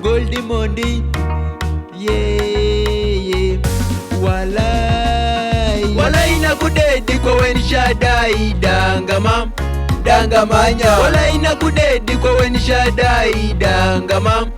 Goldie Mondi, yeah. Walai na kudedi kwa weni Shadai dangamanya. Walai na kudedi kwa weni Shadai dangamanya.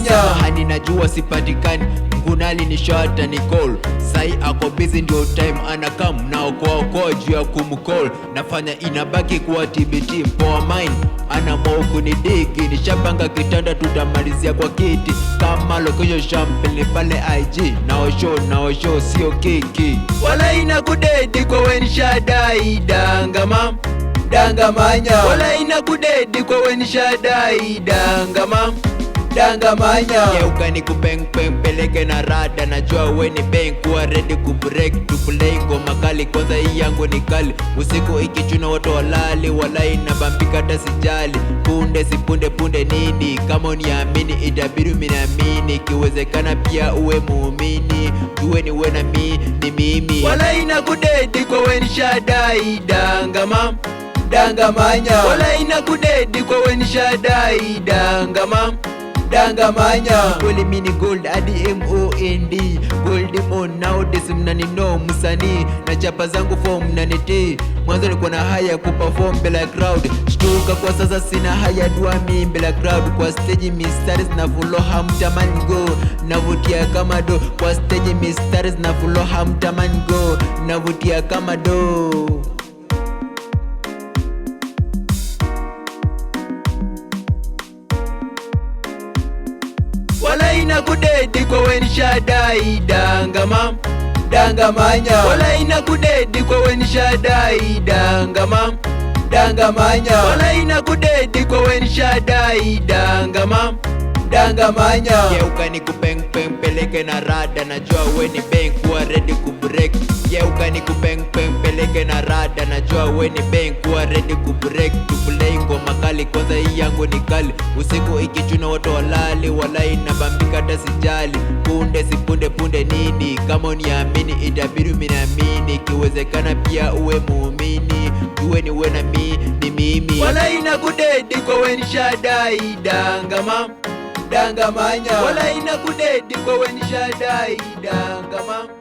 Samahani najua sipatikani, mkunali ni shota ni call. Sai ako busy ndio time anakam na okoa juu ya kumcall. Nafanya inabaki kuwa TBT mpoa mine. Ana mwoku ni digi, nishapanga kitanda tutamalizia kwa kiti. Kama location champagne pale IG, naosho sio kiki. Walai na kudedi kwa weni Shadai dangamanya. Walai na kudedi kwa weni Shadai dangamanya. Geuka ni kupeng peleke na rada. Najua we ni bang kuwa ready kubreak to play ngoma kali. Kwanza hii yangu ni kali, usiku ikichuna watu walali. Walai na bambika hata sijali, punde si punde nini. Kama uniamini itabidi miniamini, kiwezekana pia uwe muumini. Tuwe ni we na mi ni mimi. Walai na kudedi kwa weni Shadai dangamanya. Walai na kudedi kwa weni Shadai dangamanya. Kweli mini gold adi MOND Goldie Mondi nowadays mnani no musani. Na chapa zangu form mnaniti. Mwanzo nilikuwa na haya kuperform bila crowd. Shtuka kwa sasa sina haya dua mi bila crowd. Kwa stage mistari na full hamtamani go. Navutia kama do. Kwa stage mistari na full hamtamani go. Navutia kama do. Walai na kudedi kwa weni Shadai dangamanya. Walai na kudedi kwa weni Shadai dangamanya. Walai na kudedi kwa weni Shadai dangamanya. Geuka ni kupeng peleke na rada. Najua we ni bang kuwa ready kubreak. Geuka ni kupeng peleke na rada. Najua we ni bang kuwa ready kubreak to play ngoma kali. Kwanza hii yangu ni kali, usiku ikichuna watu walali. Walai na bambika hata sijali, punde si punde nini. Kama uniamini itabidi miniamini, kiwezekana pia uwe muumini. Tuwe ni we na mi ni mimi. Walai na kudedi kwa weni Shadai dangamanya. Walai na kudedi kwa weni Shadai dangamanya.